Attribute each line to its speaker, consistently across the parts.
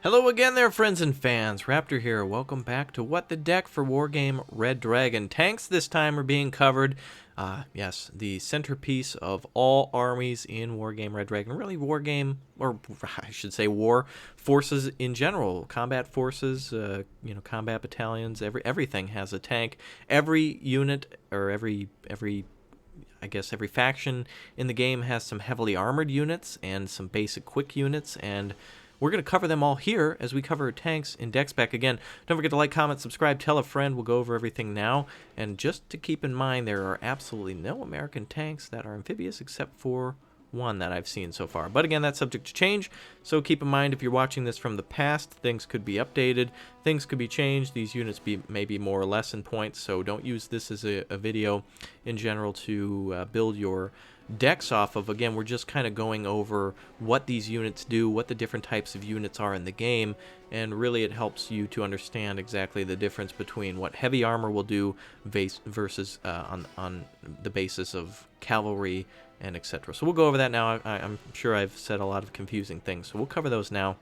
Speaker 1: Hello again there, friends and fans. Raptor here. Welcome back to What the Deck for Wargame Red Dragon. Tanks this time are being covered. Yes, the centerpiece of all armies in Wargame Red Dragon. Really, Wargame, or I should say war forces in general. Combat forces, combat battalions, everything has a tank. Every unit, or every faction in the game has some heavily armored units and some basic quick units, and we're going to cover them all here as we cover tanks in deck spec. Again, don't forget to like, comment, subscribe, tell a friend. We'll go over everything now. And just to keep in mind, there are absolutely no American tanks that are amphibious except for one that I've seen so far. But again, that's subject to change, so keep in mind if you're watching this from the past, things could be updated, things could be changed, these units may be more or less in points, so don't use this as a video in general to build your decks off of. Again, we're just kind of going over what these units do, what the different types of units are in the game, and really it helps you to understand exactly the difference between what heavy armor will do versus on the basis of cavalry and etc. So we'll go over that now. I'm sure I've said a lot of confusing things, so we'll cover those now,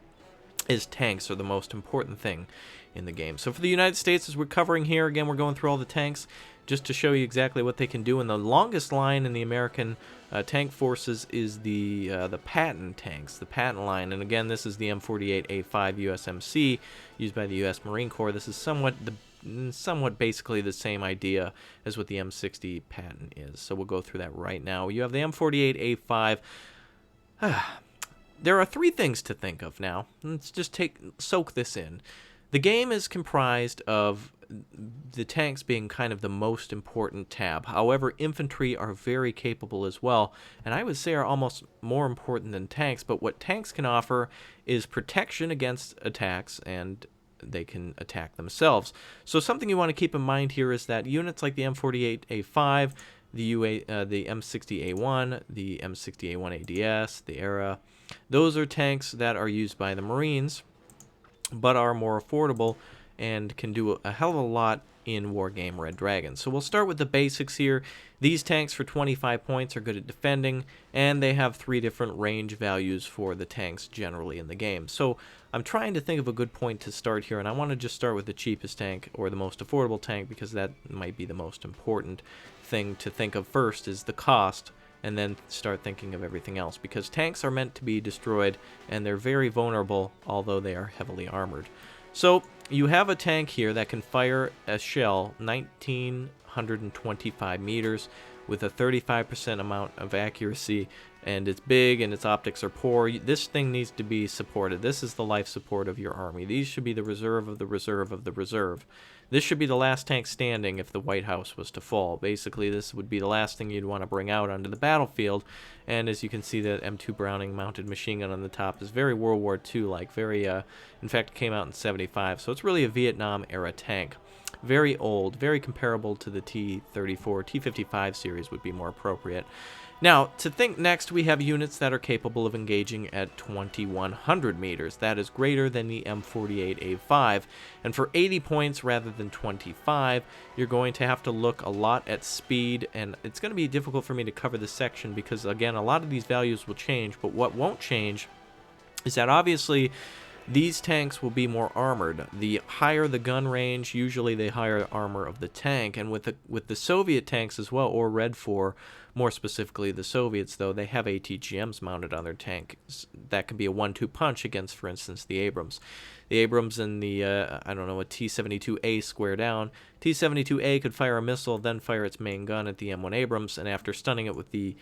Speaker 1: as tanks are the most important thing in the game. So for the United States, as we're covering here, again, we're going through all the tanks just to show you exactly what they can do. And the longest line in the American tank forces is the Patton tanks, the Patton line. And again, this is the M48A5 USMC used by the U.S. Marine Corps. This is somewhat basically the same idea as what the M60 Patton is. So we'll go through that right now. You have the M48A5. There are three things to think of now. Let's just soak this in. The game is comprised of the tanks being kind of the most important tab. However, infantry are very capable as well, and I would say are almost more important than tanks. But what tanks can offer is protection against attacks, and they can attack themselves. So something you want to keep in mind here is that units like the M48A5, the M60A1, the M60A1 ADS, the ERA, those are tanks that are used by the Marines, but are more affordable and can do a hell of a lot in Wargame Red Dragon. So we'll start with the basics here. These tanks for 25 points are good at defending, and they have 3 different range values for the tanks generally in the game. So I'm trying to think of a good point to start here, and I want to just start with the cheapest tank, or the most affordable tank, because that might be the most important thing to think of first, is the cost, and then start thinking of everything else, because tanks are meant to be destroyed, and they're very vulnerable, although they are heavily armored. So you have a tank here that can fire a shell 1,925 meters with a 35% amount of accuracy, and it's big and its optics are poor. This thing needs to be supported. This is the life support of your army. These should be the reserve of the reserve of the reserve. This should be the last tank standing if the White House was to fall. Basically, this would be the last thing you'd want to bring out onto the battlefield. And as you can see, the M2 Browning mounted machine gun on the top is very World War II-like. In fact, it came out in '75, so it's really a Vietnam-era tank. Very old, very comparable to the T-34. T-55 series would be more appropriate. Now, to think next, we have units that are capable of engaging at 2,100 meters. That is greater than the M48A5. And for 80 points rather than 25, you're going to have to look a lot at speed. And it's going to be difficult for me to cover this section because, again, a lot of these values will change. But what won't change is that obviously these tanks will be more armored. The higher the gun range, usually the higher armor of the tank. And with the Soviet tanks as well, or Red 4, more specifically the Soviets, though, they have ATGMs mounted on their tank. That can be a 1-2 punch against, for instance, the Abrams. The Abrams and the, a T-72A square down. T-72A could fire a missile, then fire its main gun at the M1 Abrams, and after stunning it with the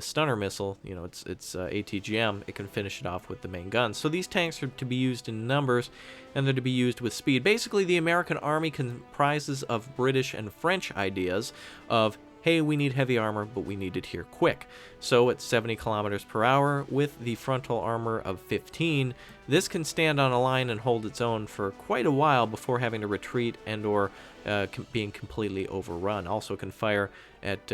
Speaker 1: stunner missile, its ATGM, it can finish it off with the main gun. So these tanks are to be used in numbers, and they're to be used with speed. Basically, the American Army comprises of British and French ideas of, hey, we need heavy armor, but we need it here quick. So at 70 kilometers per hour with the frontal armor of 15, this can stand on a line and hold its own for quite a while before having to retreat and or being completely overrun. Also can fire at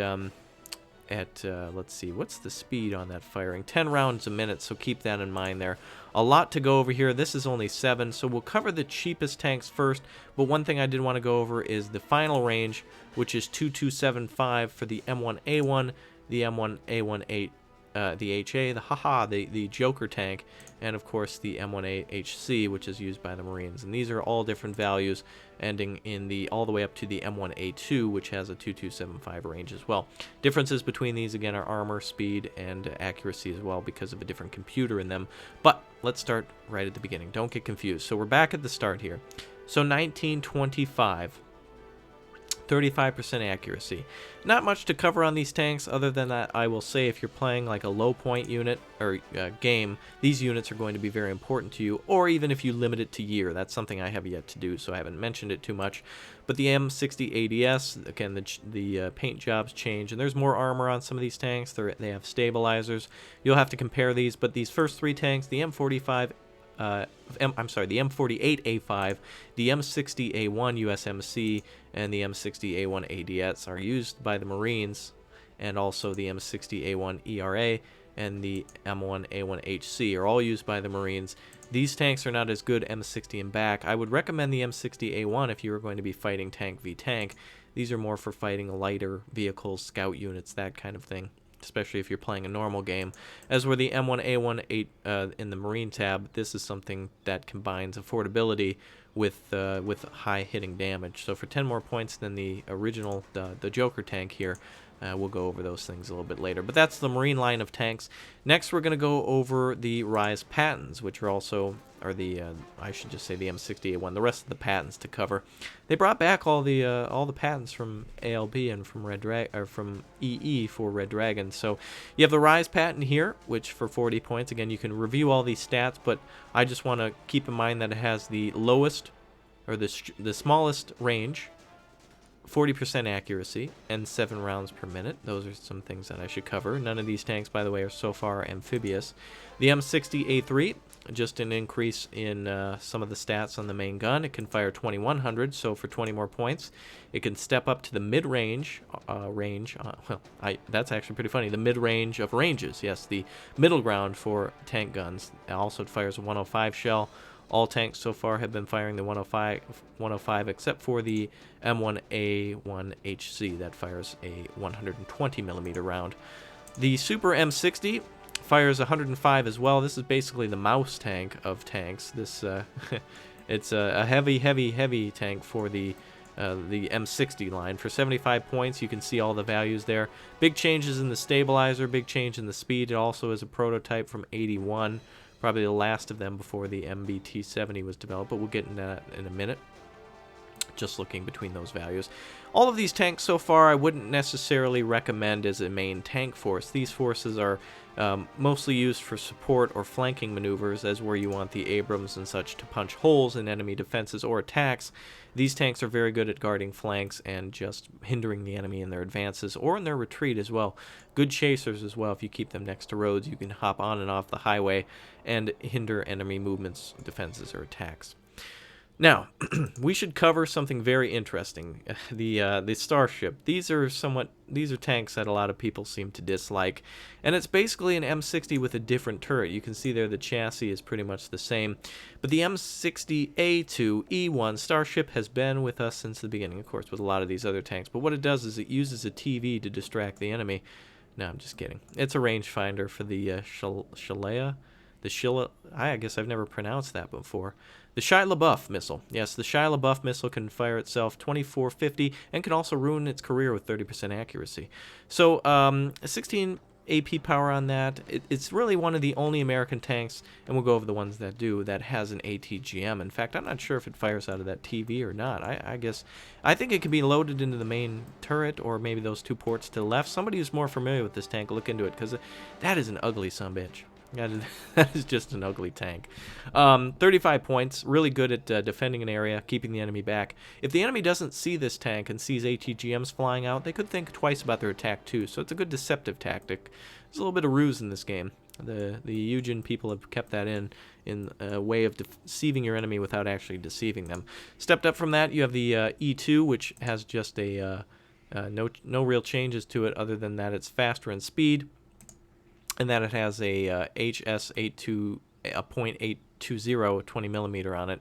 Speaker 1: let's see, what's the speed on that firing? 10 rounds a minute, so keep that in mind there. A lot to go over here. This is only 7, so we'll cover the cheapest tanks first, but one thing I did want to go over is the final range, which is 2275 for the M1A1, the M1A18 the HA, the Joker tank, and of course the M1A-HC, which is used by the Marines. And these are all different values, ending in the all the way up to the M1A2, which has a 2275 range as well. Differences between these again are armor, speed, and accuracy as well, because of a different computer in them. But let's start right at the beginning. Don't get confused. So we're back at the start here. So 1925. 35% accuracy. Not much to cover on these tanks other than that I will say if you're playing like a low point unit or game, these units are going to be very important to you, or even if you limit it to year. That's something I have yet to do, so I haven't mentioned it too much. But the M60 ADS, again, the paint jobs change, and there's more armor on some of these tanks. They have stabilizers. You'll have to compare these, but these first three tanks, the M45, the M48A5, the M60A1 USMC, and the M60A1 ADS are used by the Marines, and also the M60A1 ERA and the M1A1HC are all used by the Marines. These tanks are not as good M60 and back. I would recommend the M60A1 if you were going to be fighting tank v tank. These are more for fighting lighter vehicles, scout units, that kind of thing, especially if you're playing a normal game. As were the M1A1 in the Marine tab, this is something that combines affordability with high hitting damage. So for 10 more points than the original, the Joker tank here, we'll go over those things a little bit later. But that's the Marine line of tanks. Next, we're going to go over the Rise Pattons, which are also, or the, I should just say the M60A1, the rest of the patents to cover. They brought back all the patents from ALB and from from EE for Red Dragon. So you have the Rise patent here, which for 40 points, again, you can review all these stats, but I just want to keep in mind that it has the lowest, or the smallest range, 40% accuracy, and 7 rounds per minute. Those are some things that I should cover. None of these tanks, by the way, are so far amphibious. The M60A3, just an increase in some of the stats on the main gun. It can fire 2100, so for 20 more points. It can step up to the mid-range that's actually pretty funny. The mid-range of ranges, yes, the middle ground for tank guns. Also, it fires a 105 shell. All tanks so far have been firing the 105 except for the M1A1HC that fires a 120 millimeter round. The Super M60 fires 105 as well. This is basically the mouse tank of tanks. This it's a heavy tank for the M60 line. For 75 points, you can see all the values there. Big changes in the stabilizer, big change in the speed. It also is a prototype from 81. Probably the last of them before the MBT-70 was developed, but we'll get into that in a minute. Just looking between those values. All of these tanks so far I wouldn't necessarily recommend as a main tank force. These forces are mostly used for support or flanking maneuvers, as where you want the Abrams and such to punch holes in enemy defenses or attacks. These tanks are very good at guarding flanks and just hindering the enemy in their advances or in their retreat as well. Good chasers as well. If you keep them next to roads, you can hop on and off the highway and hinder enemy movements, defenses, or attacks. Now, we should cover something very interesting. The Starship. These are tanks that a lot of people seem to dislike, and it's basically an M60 with a different turret. You can see there the chassis is pretty much the same, but the M60A2E1 Starship has been with us since the beginning, of course, with a lot of these other tanks. But what it does is it uses a TV to distract the enemy. No, I'm just kidding. It's a rangefinder for the Shilea. I guess I've never pronounced that before. The Shia LaBeouf missile. Yes, the Shia LaBeouf missile can fire itself 2450 and can also ruin its career with 30% accuracy. So 16 AP power on that. It's really one of the only American tanks, and we'll go over the ones that do, that has an ATGM. In fact, I'm not sure if it fires out of that TV or not. I think it can be loaded into the main turret, or maybe those two ports to the left. Somebody who's more familiar with this tank, look into it, because that is an ugly sumbitch. That is just an ugly tank. 35 points, really good at defending an area, keeping the enemy back. If the enemy doesn't see this tank and sees ATGMs flying out, they could think twice about their attack too, so it's a good deceptive tactic. There's a little bit of ruse in this game. The Eugen people have kept that in a way of deceiving your enemy without actually deceiving them. Stepped up from that, you have the E2, which has just no real changes to it other than that it's faster in speed, and that it has a HS.820 20 millimeter on it.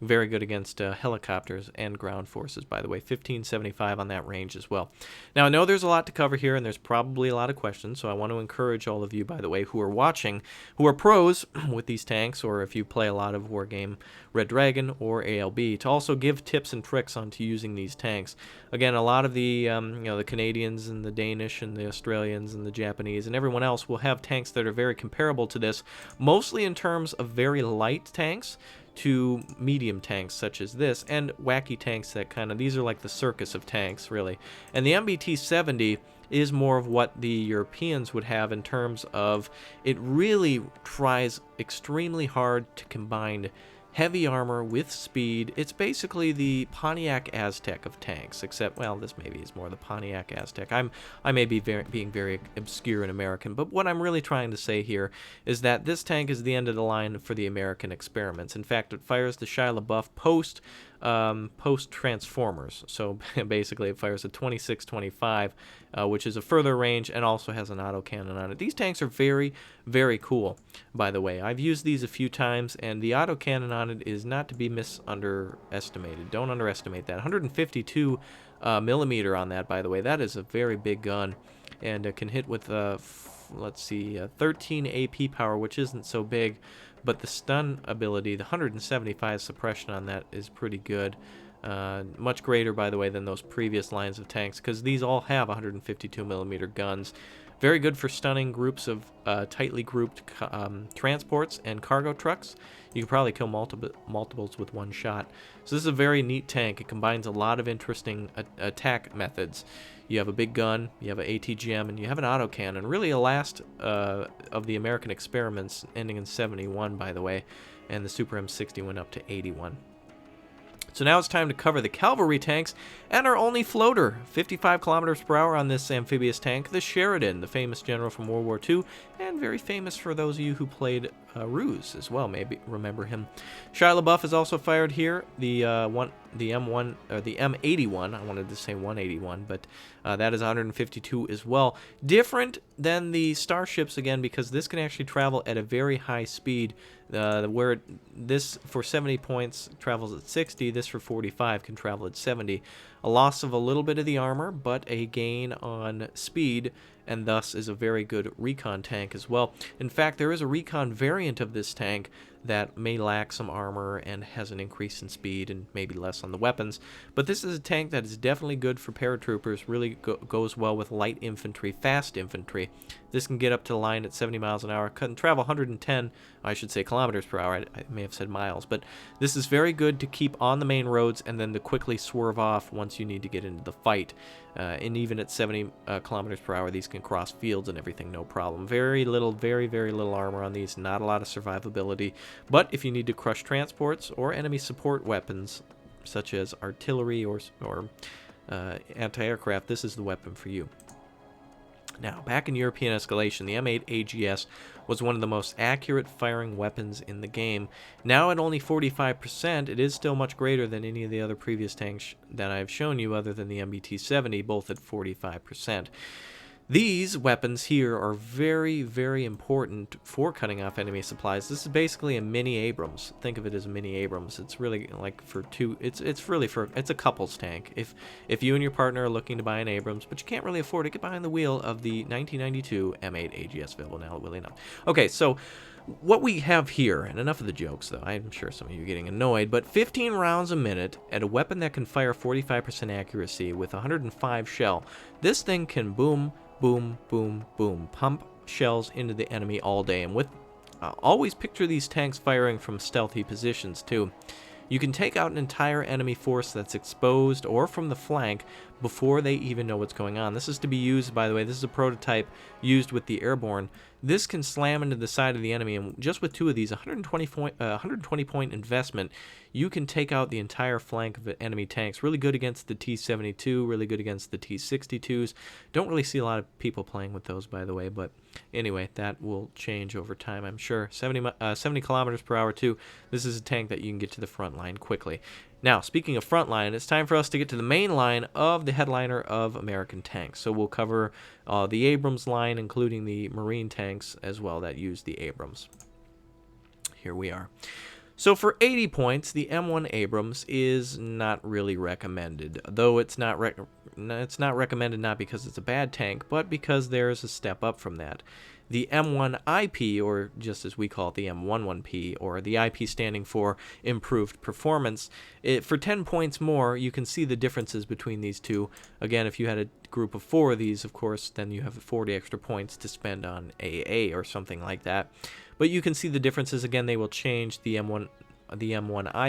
Speaker 1: Very good against helicopters and ground forces, by the way. 1575 on that range as well. Now, I know there's a lot to cover here, and there's probably a lot of questions, so I want to encourage all of you, by the way, who are watching, who are pros with these tanks, or if you play a lot of Wargame Red Dragon or ALB, to also give tips and tricks onto using these tanks. Again, a lot of the the Canadians and the Danish and the Australians and the Japanese and everyone else will have tanks that are very comparable to this, mostly in terms of very light tanks to medium tanks such as this, and wacky tanks that these are like the circus of tanks, really. And the MBT-70 is more of what the Europeans would have in terms of it really tries extremely hard to combine heavy armor with speed. It's basically the Pontiac Aztec of tanks, except, well, this maybe is more the Pontiac Aztec. I may be being very obscure and American, but what I'm really trying to say here is that this tank is the end of the line for the American experiments. In fact, it fires the Shia LaBeouf post Transformers. So basically it fires a 2625, which is a further range and also has an autocannon on it. These tanks are very, very cool, by the way. I've used these a few times, and the autocannon on it is not to be underestimated. Don't underestimate that. 152 millimeter on that, by the way. That is a very big gun, and it can hit with let's see, 13 AP power, which isn't so big, but the stun ability, the 175 suppression on that is pretty good. Much greater, by the way, than those previous lines of tanks, because these all have 152 millimeter guns. Very good for stunning groups of tightly grouped transports and cargo trucks. You can probably kill multiples with one shot. So this is a very neat tank. It combines a lot of interesting attack methods. You have a big gun, you have an ATGM, and you have an autocannon. Really a last of the American experiments, ending in 71, by the way, and the Super M60 went up to 81. So now it's time to cover the cavalry tanks and our only floater, 55 kilometers per hour on this amphibious tank, the Sheridan, the famous general from World War II, and very famous for those of you who played Ruse as well, maybe remember him. Shia LaBeouf is also fired here, the M1 or the M81. I wanted to say 181, but that is 152 as well. Different than the Starships again, because this can actually travel at a very high speed. Where this for 70 points travels at 60, this for 45 can travel at 70. A loss of a little bit of the armor, but a gain on speed, and thus is a very good recon tank as well. In fact, there is a recon variant of this tank that may lack some armor and has an increase in speed and maybe less on the weapons. But this is a tank that is definitely good for paratroopers, really goes well with light infantry, fast infantry. This can get up to the line at 70 miles an hour, can travel 110, I should say kilometers per hour, I may have said miles, but this is very good to keep on the main roads and then to quickly swerve off once you need to get into the fight. And even at 70 kilometers per hour, these can cross fields and everything, no problem. Very little, very, very little armor on these, not a lot of survivability. But if you need to crush transports or enemy support weapons, such as artillery or anti-aircraft, this is the weapon for you. Now, back in European escalation, the M8 AGS was one of the most accurate firing weapons in the game. Now at only 45%, it is still much greater than any of the other previous tanks that I've shown you, other than the MBT-70, both at 45%. These weapons here are very, very important for cutting off enemy supplies. This is basically a mini Abrams. Think of it as a mini Abrams. It's really like for two. It's a couples tank. If you and your partner are looking to buy an Abrams, but you can't really afford it, get behind the wheel of the 1992 M8 AGS available now at Willie Nut. Okay, so what we have here, and enough of the jokes though, I'm sure some of you are getting annoyed, but 15 rounds a minute at a weapon that can fire 45% accuracy with 105 shell. This thing can boom, boom, boom, boom, pump shells into the enemy all day. And with always picture these tanks firing from stealthy positions too. You can take out an entire enemy force that's exposed or from the flank before they even know what's going on. This is to be used, by the way, this is a prototype used with the airborne. This can slam into the side of the enemy, and just with two of these, 120 point investment, you can take out the entire flank of enemy tanks. Really good against the T-72, really good against the T-62s. Don't really see a lot of people playing with those, by the way, but anyway, that will change over time, I'm sure. 70 kilometers per hour, too. This is a tank that you can get to the front line quickly. Now, speaking of front line, it's time for us to get to the main line of the headliner of American tanks. So we'll cover the Abrams line, including the Marine tanks as well that use the Abrams. Here we are. So for 80 points, the M1 Abrams is not really recommended, though it's not recommended not because it's a bad tank, but because there's a step up from that. The M1 IP, or just as we call it, the M11P, or the IP standing for Improved Performance, for 10 points more, you can see the differences between these two. Again, if you had a group of 4 of these, of course, then you have 40 extra points to spend on AA or something like that. But you can see the differences. Again, they will change. The M1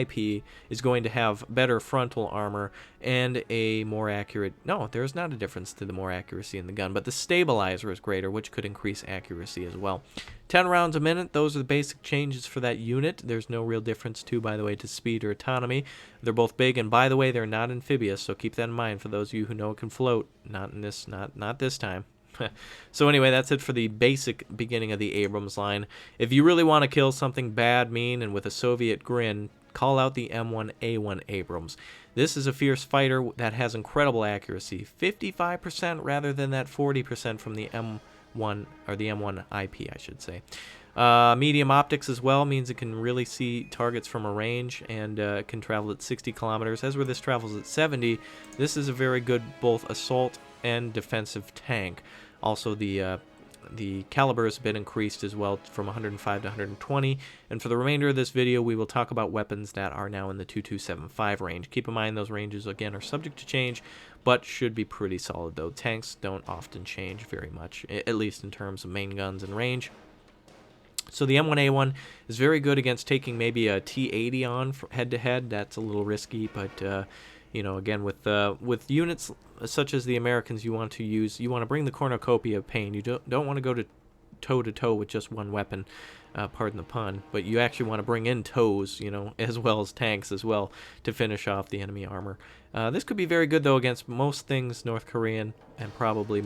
Speaker 1: IP is going to have better frontal armor and a more accurate... No, there's not a difference to the more accuracy in the gun, but the stabilizer is greater, which could increase accuracy as well. 10 rounds a minute, those are the basic changes for that unit. There's no real difference, too, by the way, to speed or autonomy. They're both big, and by the way, they're not amphibious, so keep that in mind for those of you who know it can float. Not this time. So anyway, that's it for the basic beginning of the Abrams line. If you really want to kill something bad, mean, and with a Soviet grin, call out the M1A1 Abrams. This is a fierce fighter that has incredible accuracy, 55% rather than that 40% from the M1, or the M1 IP, I should say. Medium optics as well means it can really see targets from a range, and it can travel at 60 kilometers. As where this travels at 70, this is a very good both assault and defensive tank. Also, the caliber has been increased as well from 105 to 120. And for the remainder of this video, we will talk about weapons that are now in the 2275 range. Keep in mind those ranges, again, are subject to change, but should be pretty solid, though. Tanks don't often change very much, at least in terms of main guns and range. So the M1A1 is very good against taking maybe a T80 on head-to-head. That's a little risky, but... you know, again, with units such as the Americans, you want to bring the cornucopia of pain. You don't want to go to toe-to-toe with just one weapon, pardon the pun, but you actually want to bring in toes, you know, as well as tanks as well to finish off the enemy armor. This could be very good, though, against most things North Korean, and probably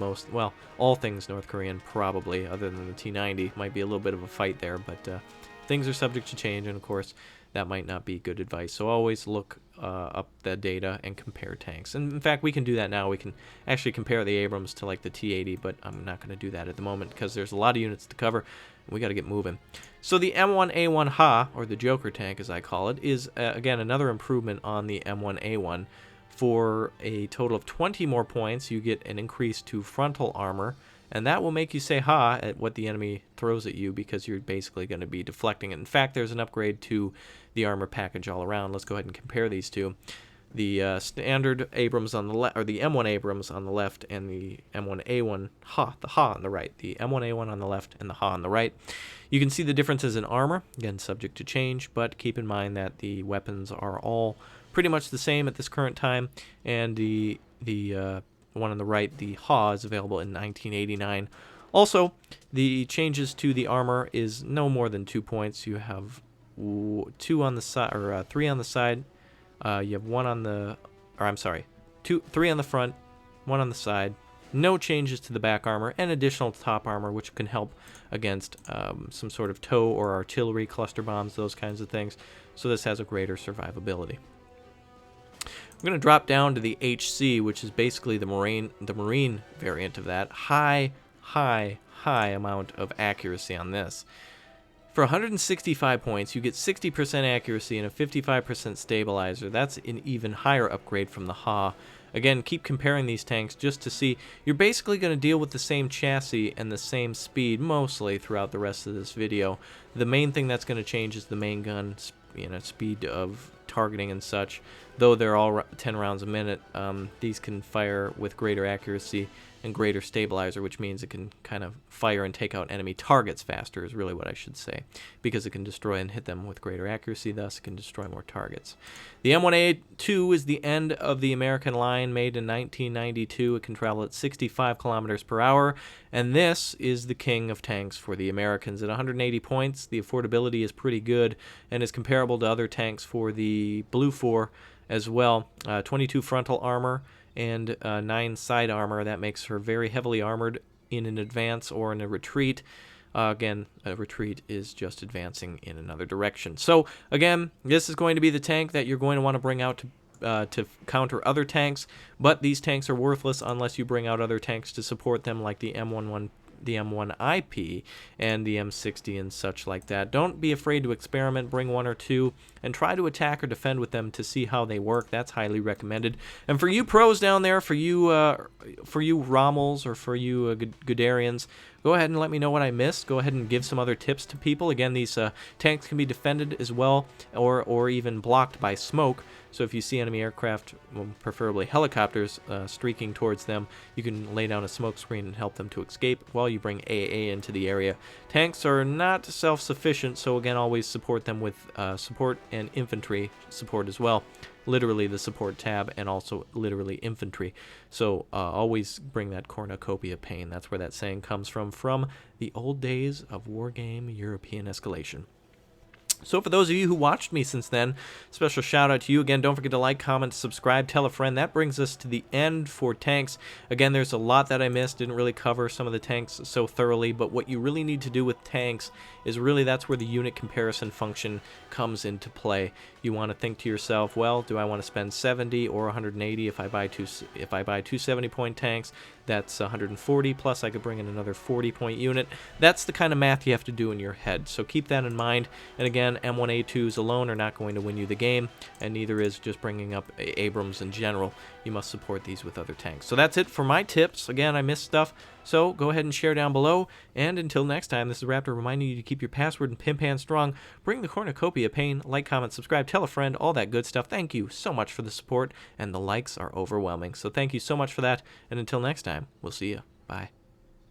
Speaker 1: all things North Korean, probably, other than the T90. Might be a little bit of a fight there, but things are subject to change, and of course, that might not be good advice. So always look up the data and compare tanks. And in fact, we can do that now. We can actually compare the Abrams to like the T80, but I'm not going to do that at the moment because there's a lot of units to cover. And we got to get moving. So the M1A1 Ha, or the Joker tank as I call it, is again another improvement on the M1A1. For a total of 20 more points, you get an increase to frontal armor, and that will make you say ha at what the enemy throws at you because you're basically going to be deflecting it. In fact, there's an upgrade to the armor package all around. Let's go ahead and compare these two. The standard Abrams on the left, or the M1 Abrams on the left, and the M1A1 the Ha on the right. The M1A1 on the left and the Ha on the right. You can see the differences in armor, again subject to change, but keep in mind that the weapons are all pretty much the same at this current time, and the one on the right, the Ha, is available in 1989. Also, the changes to the armor is no more than 2 points. You have 2 on the side, or 3 on the side. You have 1 on the, or I'm sorry, 3 on the front, 1 on the side. No changes to the back armor, and additional top armor, which can help against some sort of tow or artillery, cluster bombs, those kinds of things. So this has a greater survivability. We're going to drop down to the HC, which is basically the marine variant of that. High amount of accuracy on this. For 165 points, you get 60% accuracy and a 55% stabilizer. That's an even higher upgrade from the Ha. Again, keep comparing these tanks just to see. You're basically going to deal with the same chassis and the same speed mostly throughout the rest of this video. The main thing that's going to change is the main gun, speed of targeting and such. Though they're all 10 rounds a minute, these can fire with greater accuracy and greater stabilizer, which means it can kind of fire and take out enemy targets faster, is really what I should say, because it can destroy and hit them with greater accuracy, thus it can destroy more targets. The M1A2 is the end of the American line, made in 1992. It can travel at 65 kilometers per hour, and this is the king of tanks for the Americans. At 180 points, the affordability is pretty good and is comparable to other tanks for the Blue 4 as well. 22 frontal armor and 9 side armor. That makes her very heavily armored in an advance or in a retreat. Again, a retreat is just advancing in another direction. So again, this is going to be the tank that you're going to want to bring out to counter other tanks, but these tanks are worthless unless you bring out other tanks to support them, like the the M1IP and the M60 and such like that. Don't be afraid to experiment, bring one or two, and try to attack or defend with them to see how they work. That's highly recommended. And for you pros down there, for you Rommels or for you Guderians, go ahead and let me know what I missed. Go ahead and give some other tips to people. Again, these tanks can be defended as well, or even blocked by smoke. So if you see enemy aircraft, preferably helicopters, streaking towards them, you can lay down a smoke screen and help them to escape while you bring AA into the area. Tanks are not self-sufficient, so again, always support them with support and infantry support as well. Literally the support tab and also literally infantry. So always bring that cornucopia pain. That's where that saying comes from the old days of Wargame European escalation. So for those of you who watched me since then, special shout out to you. Again, don't forget to like, comment, subscribe, tell a friend. That brings us to the end for tanks. Again, there's a lot that I missed. Didn't really cover some of the tanks so thoroughly, but what you really need to do with tanks is really that's where the unit comparison function comes into play. You want to think to yourself, well, do I want to spend 70 or 180 if I buy two 70-point tanks? That's 140, plus I could bring in another 40-point unit. That's the kind of math you have to do in your head, so keep that in mind. And again, M1A2s alone are not going to win you the game, and neither is just bringing up Abrams in general. You must support these with other tanks. So that's it for my tips. Again, I missed stuff, so go ahead and share down below. And until next time, this is Raptor reminding you to keep your password and pimp hand strong. Bring the cornucopia pain. Like, comment, subscribe, tell a friend, all that good stuff. Thank you so much for the support, and the likes are overwhelming. So thank you so much for that, and until next time, we'll see you. Bye.